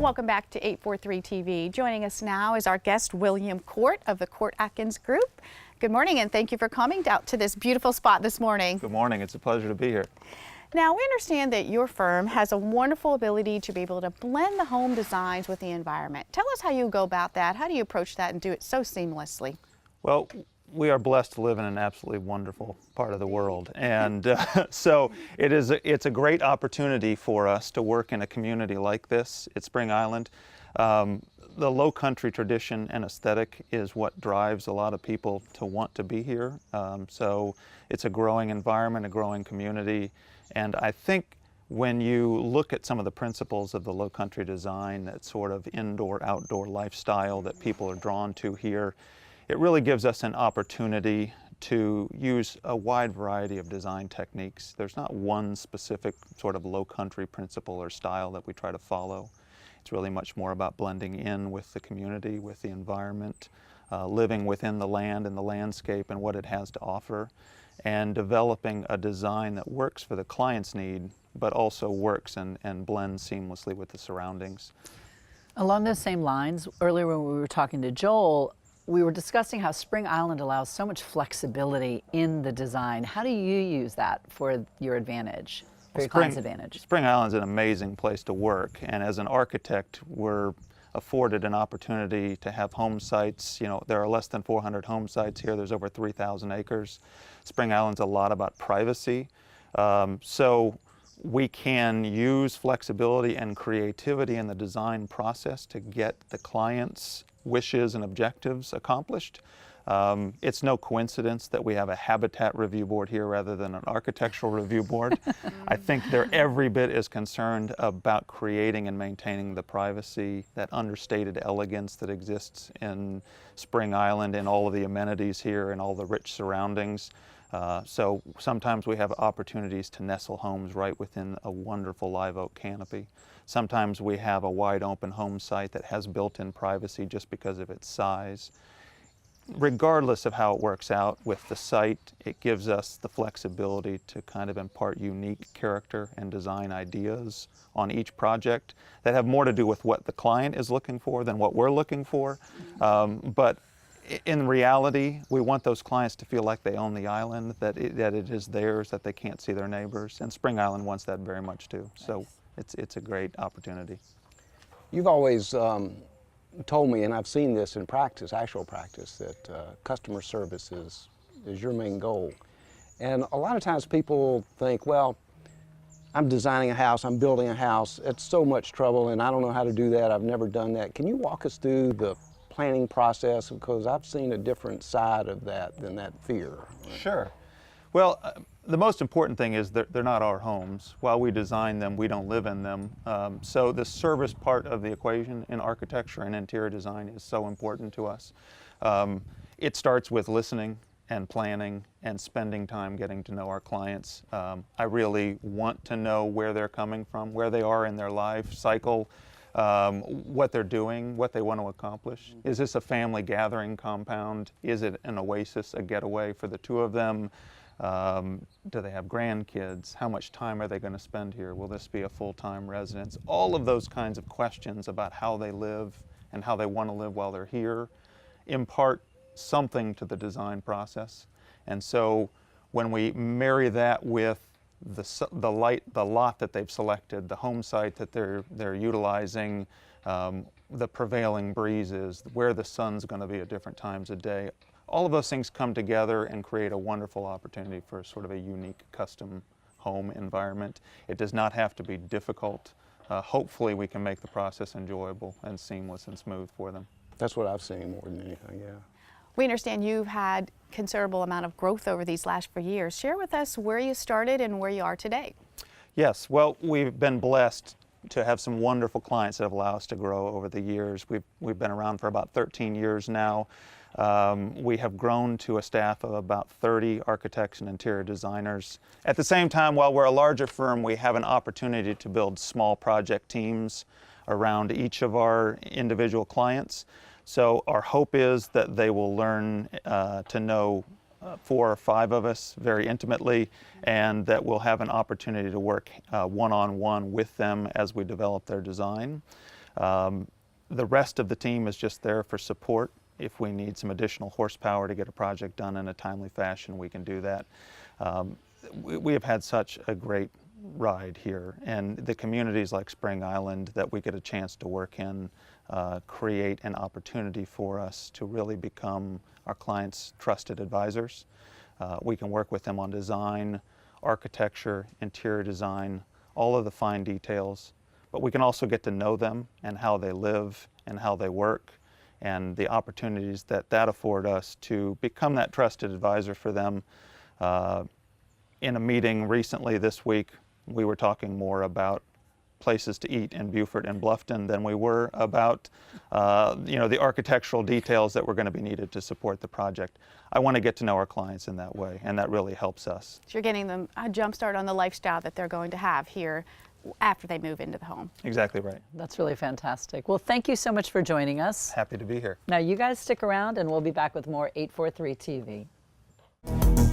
Welcome back to 843 TV. Joining us now is our guest, William Court of the Court Atkins Group. Good morning, and thank you for coming out to this beautiful spot this morning. Good morning. It's a pleasure to be here. Now, we understand that your firm has a wonderful ability to be able to blend the home designs with the environment. Tell us how you go about that. How do you approach that and do it so seamlessly? Well, we are blessed to live in an absolutely wonderful part of the world, and so it's a great opportunity for us to work in a community like this at Spring Island. The low country tradition and aesthetic is what drives a lot of people to want to be here. So it's a growing environment, a growing community, and I think when you look at some of the principles of the low country design, that sort of indoor-outdoor lifestyle that people are drawn to here, it really gives us an opportunity to use a wide variety of design techniques. There's not one specific sort of low country principle or style that we try to follow. It's really much more about blending in with the community, with the environment, living within the land and the landscape and what it has to offer, and developing a design that works for the client's need, but also works and blends seamlessly with the surroundings. Along those same lines, earlier when we were talking to Joel, we were discussing how Spring Island allows so much flexibility in the design. How do you use that for your advantage, for your client's advantage? Spring Island's an amazing place to work, and as an architect, we're afforded an opportunity to have home sites. You know, there are less than 400 home sites here. There's over 3,000 acres. Spring Island's a lot about privacy. So we can use flexibility and creativity in the design process to get the client's wishes and objectives accomplished. It's no coincidence that we have a habitat review board here rather than an architectural review board. I think they're every bit as concerned about creating and maintaining the privacy, that understated elegance that exists in Spring Island and all of the amenities here and all the rich surroundings. So sometimes we have opportunities to nestle homes right within a wonderful live oak canopy. Sometimes we have a wide open home site that has built-in privacy just because of its size. Regardless of how it works out with the site, it gives us the flexibility to kind of impart unique character and design ideas on each project that have more to do with what the client is looking for than what we're looking for. But in reality, we want those clients to feel like they own the island, that it is theirs, that they can't see their neighbors, and Spring Island wants that very much too. So it's a great opportunity. You've always told me, and I've seen this in practice, actual practice, that customer service is your main goal. And a lot of times people think, well, I'm designing a house, I'm building a house, it's so much trouble and I don't know how to do that, I've never done that. Can you walk us through the planning process? Because I've seen a different side of that than that fear. Sure. Well, the most important thing is they're not our homes. While we design them, we don't live in them. So the service part of the equation in architecture and interior design is so important to us. It starts with listening and planning and spending time getting to know our clients. I really want to know where they're coming from, where they are in their life cycle, what they're doing, what they want to accomplish. Is this a family gathering compound? Is it an oasis, a getaway for the two of them? Do they have grandkids? How much time are they going to spend here? Will this be a full-time residence? All of those kinds of questions about how they live and how they want to live while they're here impart something to the design process. And so when we marry that with the lot that they've selected, the home site that they're utilizing, the prevailing breezes, where the sun's going to be at different times of day, all of those things come together and create a wonderful opportunity for sort of a unique custom home environment. It does not have to be difficult. Hopefully we can make the process enjoyable and seamless and smooth for them. That's what I've seen more than anything, yeah. We understand you've had considerable amount of growth over these last 4 years. Share with us where you started and where you are today. Yes, well, we've been blessed to have some wonderful clients that have allowed us to grow over the years. We've been around for about 13 years now. We have grown to a staff of about 30 architects and interior designers. At the same time, while we're a larger firm, we have an opportunity to build small project teams around each of our individual clients. So our hope is that they will learn to know 4 or 5 of us very intimately, and that we'll have an opportunity to work one-on-one with them as we develop their design. The rest of the team is just there for support. If we need some additional horsepower to get a project done in a timely fashion, we can do that. We have had such a great ride here, and the communities like Spring Island that we get a chance to work in create an opportunity for us to really become our clients' trusted advisors. We can work with them on design, architecture, interior design, all of the fine details, but we can also get to know them and how they live and how they work, and the opportunities that afford us to become that trusted advisor for them. In a meeting recently this week, we were talking more about places to eat in Beaufort and Bluffton than we were about the architectural details that were going to be needed to support the project. I want to get to know our clients in that way, and that really helps us. So you're getting them a jump start on the lifestyle that they're going to have here after they move into the home. Exactly right. That's really fantastic. Well, thank you so much for joining us. Happy to be here. Now you guys stick around and we'll be back with more 843 TV.